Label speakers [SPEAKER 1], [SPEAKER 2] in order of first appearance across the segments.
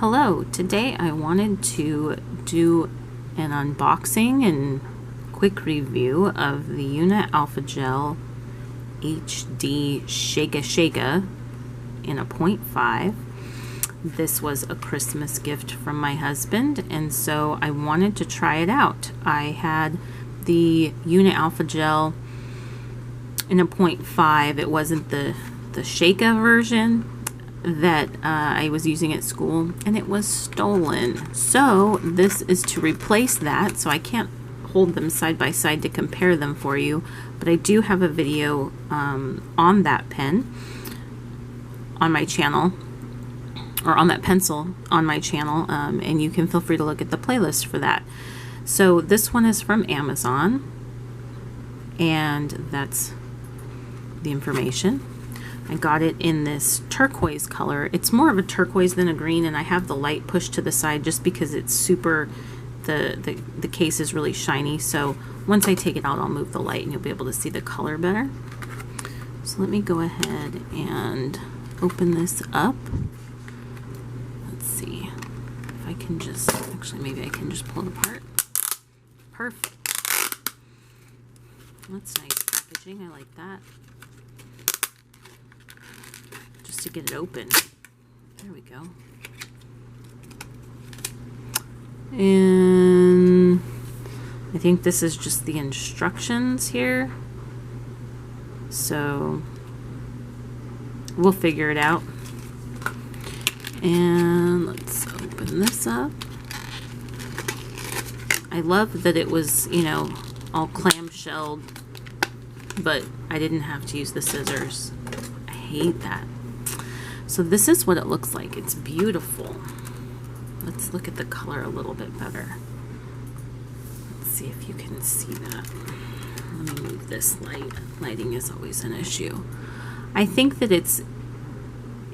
[SPEAKER 1] Hello, today I wanted to do an unboxing and quick review of the Unit Alpha Gel HD Shaka in a 0.5. This was a Christmas gift from my husband, and so I wanted to try it out. I had the Unit Alpha Gel in a 0.5. It wasn't the Shaka version that I was using at school, and it was stolen. So this is to replace that, so I can't hold them side by side to compare them for you, but I do have a video on that pen on my channel, or on that pencil on my channel, and you can feel free to look at the playlist for that. So this one is from Amazon, and that's the information. I got it in this turquoise color. It's more of a turquoise than a green, and I have the light pushed to the side just because it's super, the case is really shiny. So once I take it out, I'll move the light and you'll be able to see the color better. So let me go ahead and open this up. Let's see if I can just, actually maybe I can just pull it apart. Perfect. That's nice packaging, I like that. To get it open. There we go. And I think this is just the instructions here. So we'll figure it out. And let's open this up. I love that it was, you know, all clamshelled, but I didn't have to use the scissors. I hate that. So this is what it looks like. It's beautiful. Let's look at the color a little bit better. Let's see if you can see that. Let me move this light. Lighting is always an issue. I think that it's,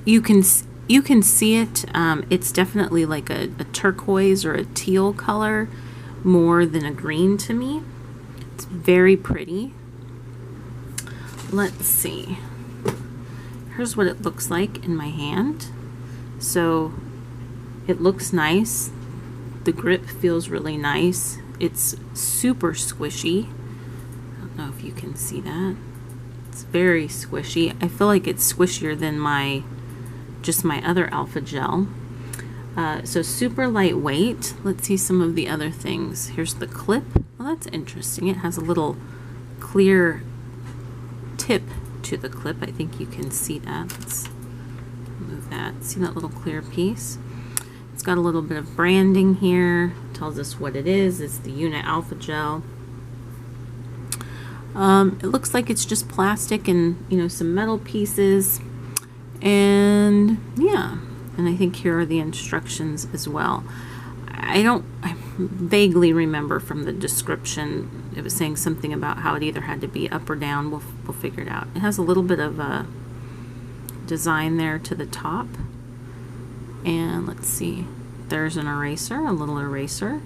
[SPEAKER 1] you can see it. It's definitely like a turquoise or a teal color more than a green to me. It's very pretty. Let's see. Here's what it looks like in my hand. So it looks nice. The grip feels really nice. It's super squishy. I don't know if you can see that. It's very squishy. I feel like it's squishier than just my other Alpha Gel. So super lightweight. Let's see some of the other things. Here's the clip. Well, that's interesting. It has a little clear tip to the clip. I think you can see that. Let's move that. See that little clear piece? It's got a little bit of branding here. Tells us what it is. It's the Unit Alpha Gel. It looks like it's just plastic and, you know, some metal pieces. And yeah, and I think here are the instructions as well. I vaguely remember from the description, it was saying something about how it either had to be up or down. We'll figure it out. It has a little bit of a design there to the top. And let's see, there's an eraser, a little eraser.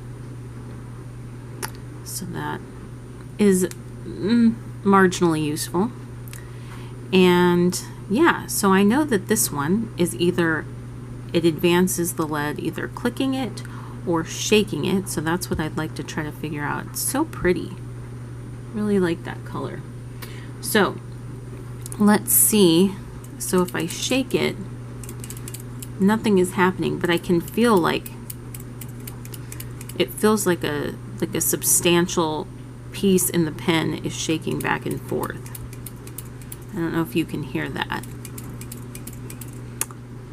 [SPEAKER 1] So that is marginally useful. And yeah, so I know that this one is either, it advances the lead either clicking it or shaking it, so that's what I'd like to try to figure out. It's so pretty. Really like that color. So let's see. So if I shake it, nothing is happening, but I can feel like it feels like a substantial piece in the pen is shaking back and forth. I don't know if you can hear that.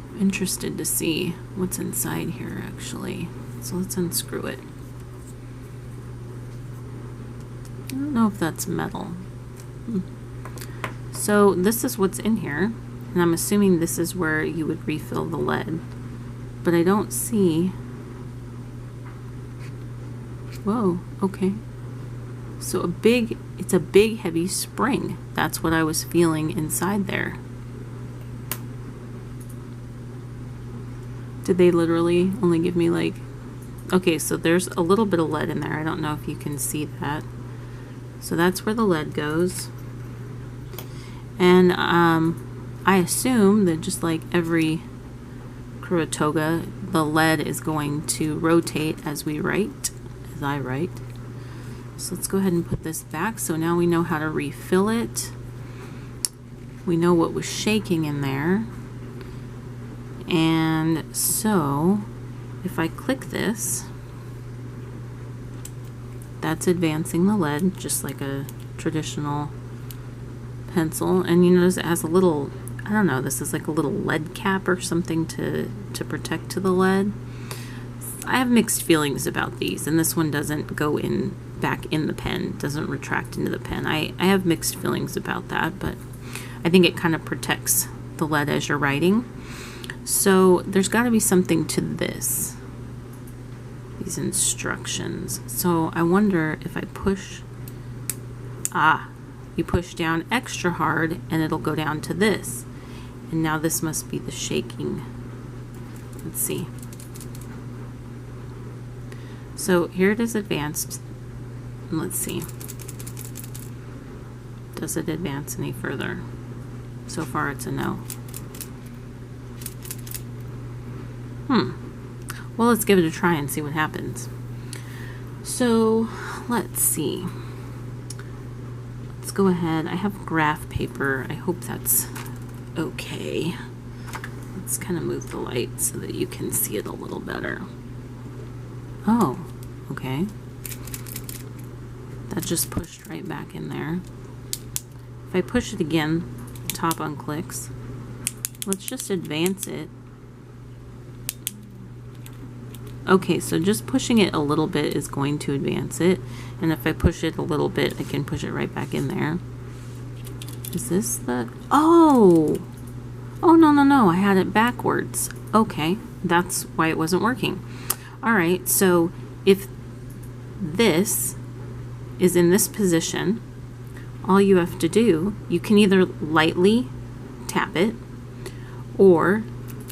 [SPEAKER 1] I'm interested to see what's inside here actually. So let's unscrew it. I don't know if that's metal. So this is what's in here, and I'm assuming this is where you would refill the lead, but I don't see. Whoa, okay. So it's a big heavy spring. That's what I was feeling inside there. Did they literally only give me like, okay, so there's a little bit of lead in there. I don't know if you can see that. So that's where the lead goes. And I assume that just like every Kuratoga, the lead is going to rotate as I write. So let's go ahead and put this back. So now we know how to refill it. We know what was shaking in there. And so if I click this, that's advancing the lead just like a traditional pencil. And you notice it has a little, I don't know, this is like a little lead cap or something to protect to the lead. I have mixed feelings about these, and this one doesn't go in back in the pen, doesn't retract into the pen. I have mixed feelings about that, but I think it kind of protects the lead as you're writing. So there's got to be something to this, these instructions. So I wonder if I push, you push down extra hard and it'll go down to this. And now this must be the shaking. Let's see. So here it is advanced. Let's see. Does it advance any further? So far it's a no. Well, let's give it a try and see what happens. So let's see. Let's go ahead. I have graph paper. I hope that's okay. Let's kind of move the light so that you can see it a little better. Oh, okay. That just pushed right back in there. If I push it again, top unclicks. Let's just advance it. Okay, so just pushing it a little bit is going to advance it. And if I push it a little bit, I can push it right back in there. Is this the... Oh! Oh, no, I had it backwards. Okay, that's why it wasn't working. All right, so if this is in this position, all you have to do, you can either lightly tap it, or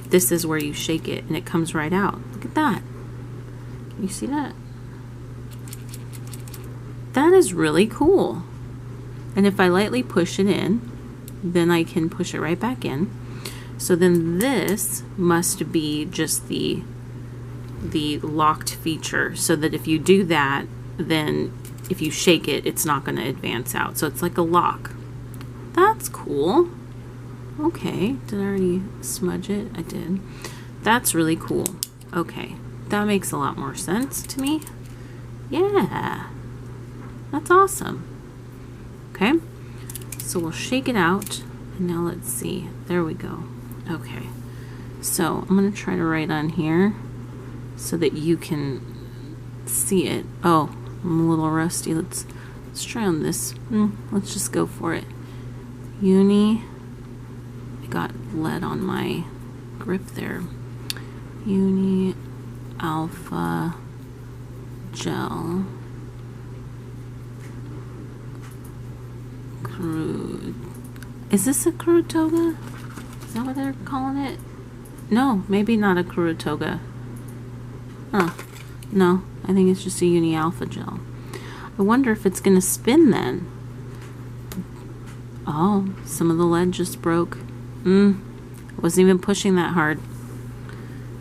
[SPEAKER 1] this is where you shake it and it comes right out. Look at that. Can you see that? That is really cool. And if I lightly push it in, then I can push it right back in. So then this must be just the locked feature, so that if you do that, then if you shake it, it's not going to advance out. So it's like a lock. That's cool. Okay, did I already smudge it? I did. That's really cool. Okay, that makes a lot more sense to me. Yeah, that's awesome. Okay, so we'll shake it out, and now let's see. There we go. Okay, so I'm going to try to write on here so that you can see it. Oh, I'm a little rusty. Let's try on this. Let's just go for it. Uni. I got lead on my grip there. Uni alpha gel. Is this a Kuratoga? Is that what they're calling it? No, maybe not a Kuratoga. Huh. No, I think it's just a uni alpha gel. I wonder if it's going to spin then. Oh, some of the lead just broke. I wasn't even pushing that hard.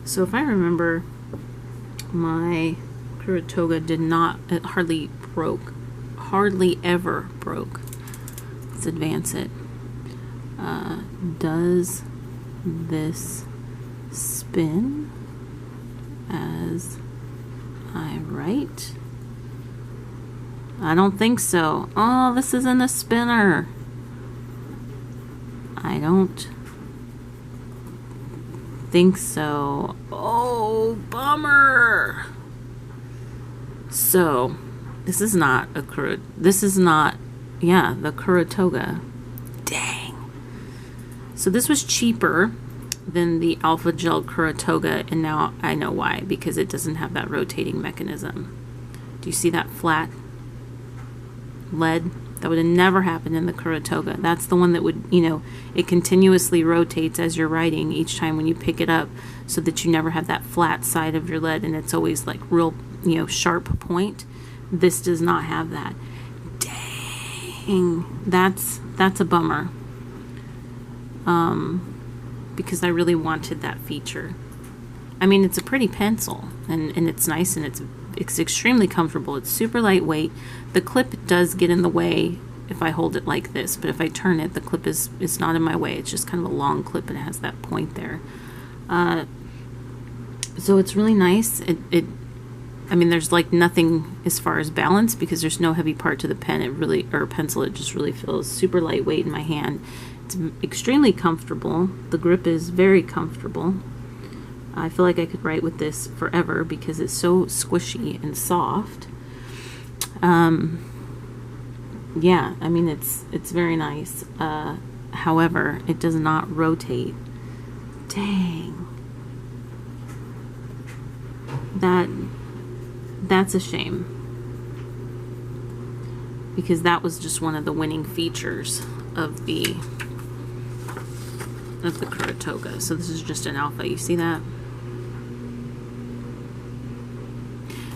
[SPEAKER 1] So if I remember, my Kuratoga did not, it hardly broke. Hardly ever broke. Let's advance it. Does this spin as I write? I don't think so. Oh, this isn't a spinner. I don't think so. Oh, bummer. So, this is not a this is not, yeah, the Kuratoga. Dang. So this was cheaper than the Alpha Gel Kuratoga, and now I know why, because it doesn't have that rotating mechanism. Do you see that flat lead? That would have never happened in the Kuratoga. That's the one that would, you know, it continuously rotates as you're writing each time when you pick it up, so that you never have that flat side of your lead and it's always like real, you know, sharp point. This does not have that. Dang, that's a bummer. Because I really wanted that feature. I mean, it's a pretty pencil, and it's nice, and it's extremely comfortable. It's super lightweight. The clip does get in the way if I hold it like this, but if I turn it, the clip is not in my way. It's just kind of a long clip, and it has that point there. So it's really nice. I mean, there's like nothing as far as balance because there's no heavy part to the pen. Or pencil, it just really feels super lightweight in my hand. It's extremely comfortable. The grip is very comfortable. I feel like I could write with this forever because it's so squishy and soft. Yeah, I mean, it's very nice. However, it does not rotate. Dang. That's a shame, because that was just one of the winning features of the Kuratoga. So this is just an alpha. You see that?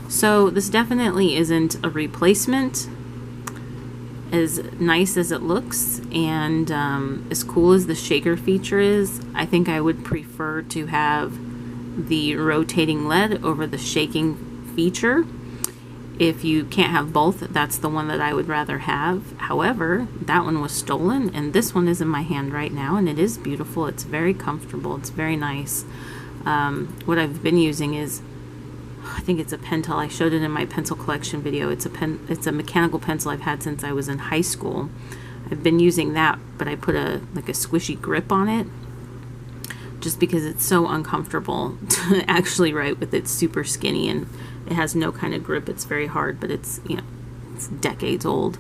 [SPEAKER 1] So this definitely isn't a replacement. As nice as it looks and as cool as the shaker feature is, I think I would prefer to have the rotating lead over the shaking feature. If you can't have both, that's the one that I would rather have. However, that one was stolen, and this one is in my hand right now, and it is beautiful. It's very comfortable. It's very nice. What I've been using is, I think it's a Pentel. I showed it in my pencil collection video. It's a mechanical pencil I've had since I was in high school. I've been using that, but I put a squishy grip on it just because it's so uncomfortable to actually write with. It's super skinny and it has no kind of grip. It's very hard, but it's, you know, it's decades old.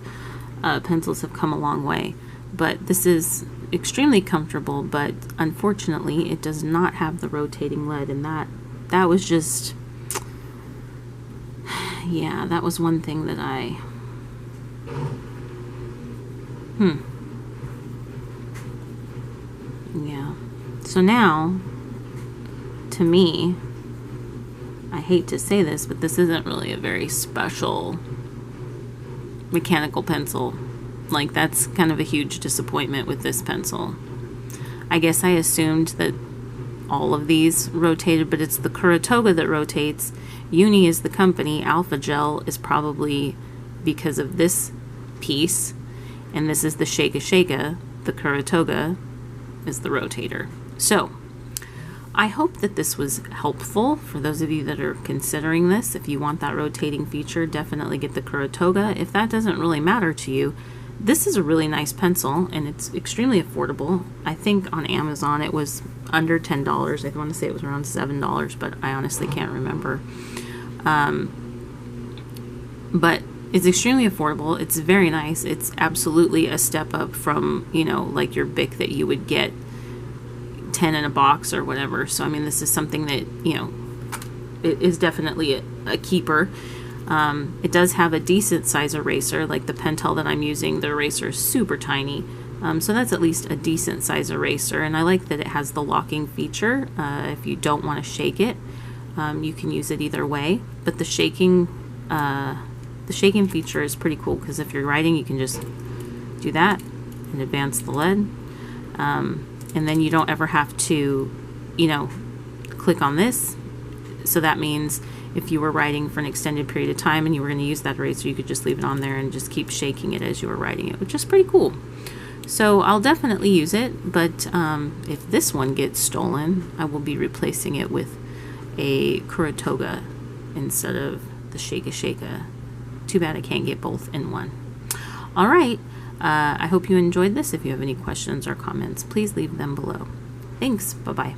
[SPEAKER 1] Pencils have come a long way, but this is extremely comfortable, but unfortunately it does not have the rotating lead, and that was just, yeah, that was one thing that yeah. So now, to me, I hate to say this, but this isn't really a very special mechanical pencil. Like, that's kind of a huge disappointment with this pencil. I guess I assumed that all of these rotated, but it's the Kuratoga that rotates. Uni is the company. Alpha Gel is probably because of this piece, and this is the Shaka. The Kuratoga is the rotator. So I hope that this was helpful for those of you that are considering this. If you want that rotating feature, definitely get the Kuratoga. If that doesn't really matter to you, this is a really nice pencil, and it's extremely affordable. I think on Amazon it was under $10. I want to say it was around $7, but I honestly can't remember. But it's extremely affordable. It's very nice. It's absolutely a step up from, you know, like your Bic that you would get 10 in a box or whatever. So I mean, this is something that, you know, it is definitely a keeper. It does have a decent size eraser. Like the Pentel that I'm using, the eraser is super tiny. So that's at least a decent size eraser, and I like that it has the locking feature. If you don't want to shake it, you can use it either way. But the shaking feature is pretty cool, because if you're writing, you can just do that and advance the lead. And then you don't ever have to, you know, click on this. So that means if you were writing for an extended period of time and you were going to use that eraser, you could just leave it on there and just keep shaking it as you were writing it, which is pretty cool. So I'll definitely use it, but if this one gets stolen, I will be replacing it with a Kuratoga instead of the Shaka. Too bad I can't get both in one. All right. I hope you enjoyed this. If you have any questions or comments, please leave them below. Thanks. Bye-bye.